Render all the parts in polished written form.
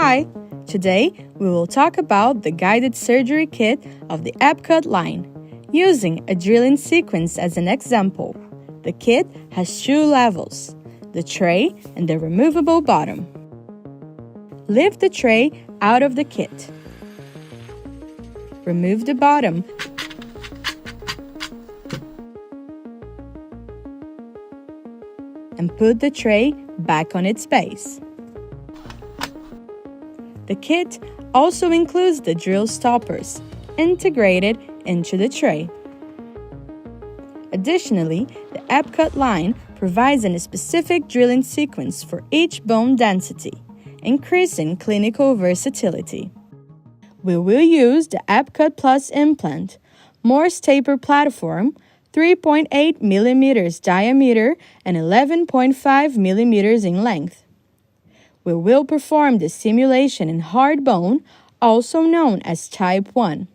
Hi! Today we will talk about the guided surgery kit of the Epikut line, using a drilling sequence as an example. The kit has two levels, the tray and the removable bottom. Lift the tray out of the kit. Remove the bottom and put the tray back on its base. The kit also includes the drill stoppers, integrated into the tray. Additionally, the Epikut line provides a specific drilling sequence for each bone density, increasing clinical versatility. We will use the Epikut Plus implant, Morse taper platform, 3.8 mm diameter and 11.5 mm in length. We will perform the simulation in hard bone, also known as type 1.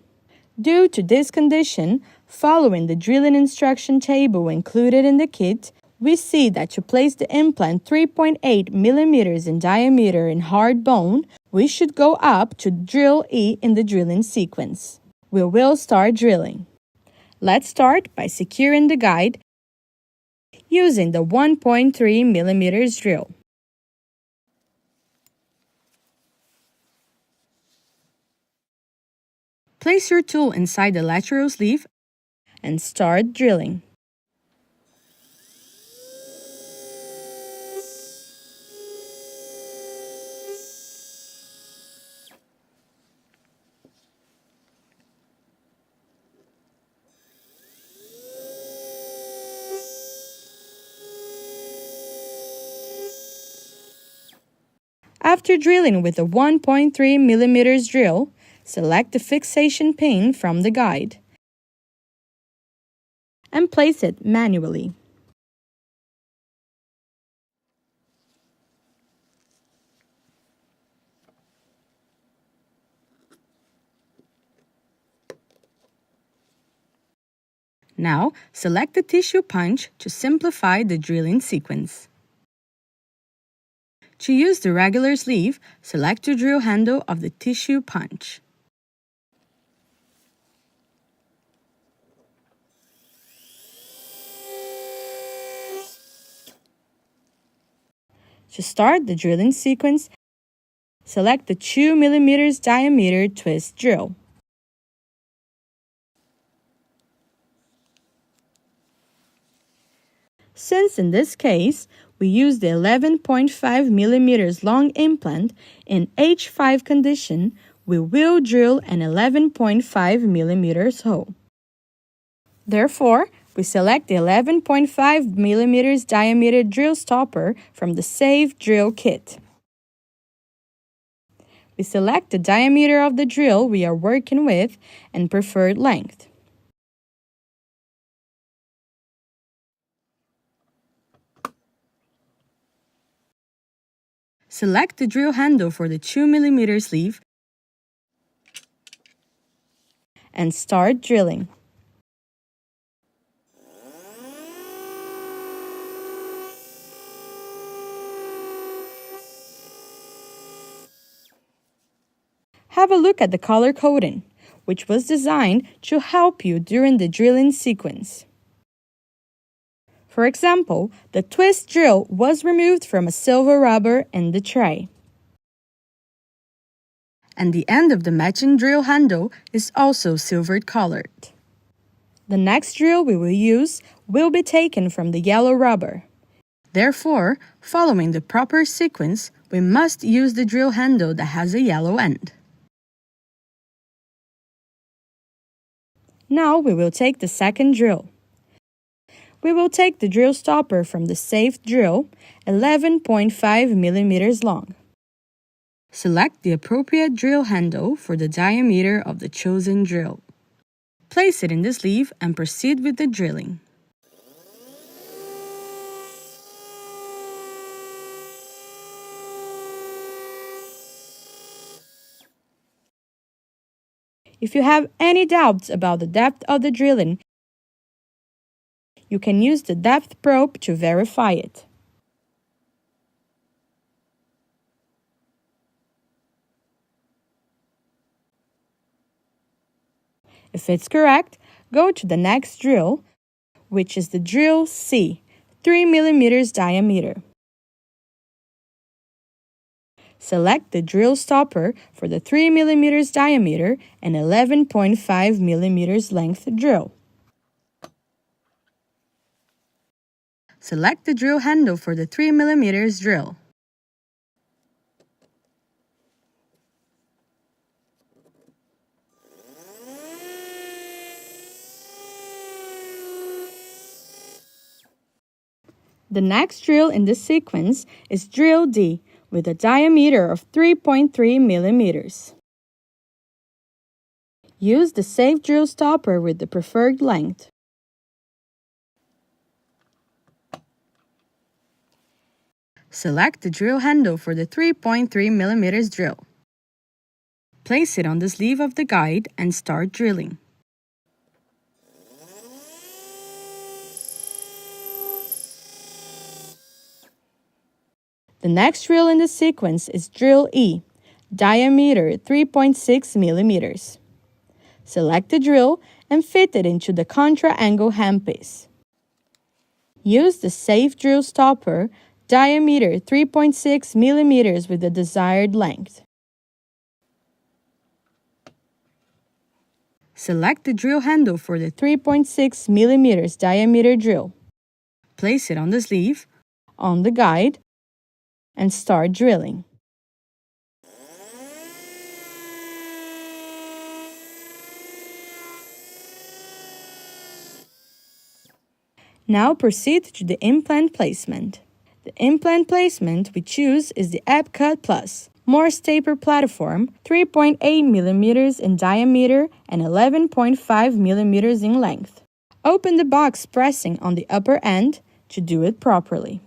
Due to this condition, following the drilling instruction table included in the kit, we see that to place the implant 3.8 mm in diameter in hard bone, we should go up to drill E in the drilling sequence. We will start drilling. Let's start by securing the guide using the 1.3 mm drill. Place your tool inside the lateral sleeve and start drilling. After drilling with a 1.3 mm drill, select the fixation pin from the guide and place it manually. Now, select the tissue punch to simplify the drilling sequence. To use the regular sleeve, select the drill handle of the tissue punch. To start the drilling sequence, select the 2 mm diameter twist drill. Since in this case, we use the 11.5 mm long implant in H5 condition, we will drill an 11.5 mm hole. Therefore, we select the 11.5 mm diameter drill stopper from the Safe Drill kit. We select the diameter of the drill we are working with and preferred length. Select the drill handle for the 2 mm sleeve and start drilling. Have a look at the color coding, which was designed to help you during the drilling sequence. For example, the twist drill was removed from a silver rubber in the tray. And the end of the matching drill handle is also silver colored. The next drill we will use will be taken from the yellow rubber. Therefore, following the proper sequence, we must use the drill handle that has a yellow end. Now we will take the second drill. We will take the drill stopper from the Safe Drill, 11.5 mm long. Select the appropriate drill handle for the diameter of the chosen drill. Place it in the sleeve and proceed with the drilling. If you have any doubts about the depth of the drilling, you can use the depth probe to verify it. If it's correct, go to the next drill, which is the drill C, 3 mm diameter. Select the drill stopper for the 3 mm diameter and 11.5 mm length drill. Select the drill handle for the 3 mm drill. The next drill in this sequence is drill D with a diameter of 3.3 mm. Use the safe drill stopper with the preferred length. Select the drill handle for the 3.3 mm drill. Place it on the sleeve of the guide and start drilling. The next drill in the sequence is drill E, diameter 3.6 mm. Select the drill and fit it into the contra-angle handpiece. Use the safe drill stopper, diameter 3.6 mm with the desired length. Select the drill handle for the 3.6 mm diameter drill. Place it on the sleeve, on the guide, and start drilling. Now proceed to the implant placement. The implant placement we choose is the Epikut Plus, Morse taper platform, 3.8 mm in diameter and 11.5 mm in length. Open the box pressing on the upper end to do it properly.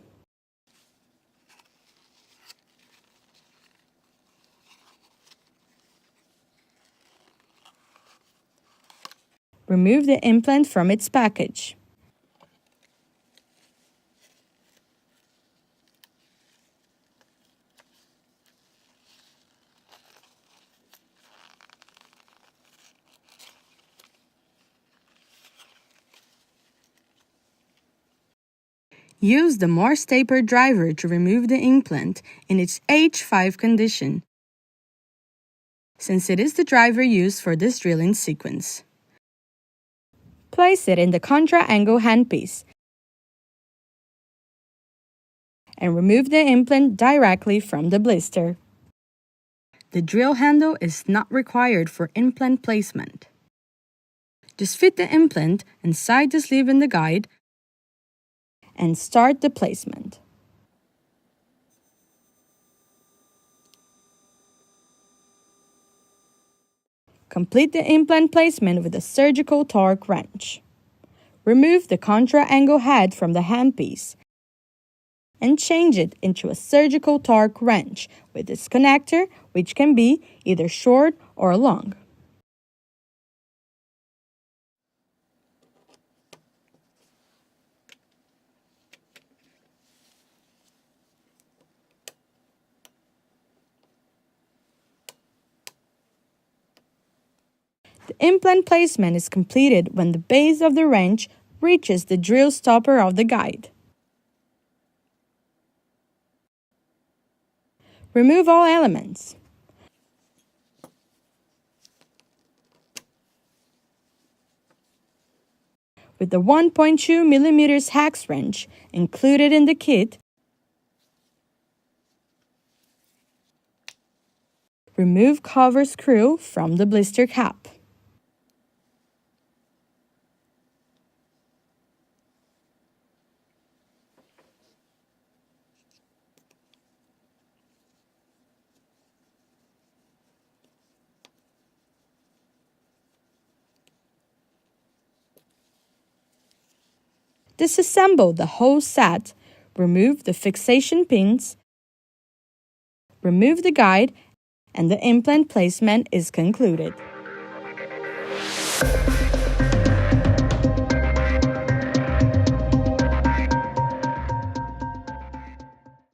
Remove the implant from its package. Use the Morse taper driver to remove the implant in its H5 condition, since it is the driver used for this drilling sequence. Place it in the contra-angle handpiece and remove the implant directly from the blister. The drill handle is not required for implant placement. Just fit the implant inside the sleeve in the guide and start the placement. Complete the implant placement with a surgical torque wrench. Remove the contra-angle head from the handpiece and change it into a surgical torque wrench with its connector, which can be either short or long. The implant placement is completed when the base of the wrench reaches the drill stopper of the guide. Remove all elements. With the 1.2 mm hex wrench included in the kit, remove cover screw from the blister cap. Disassemble the whole set, remove the fixation pins, remove the guide, and the implant placement is concluded.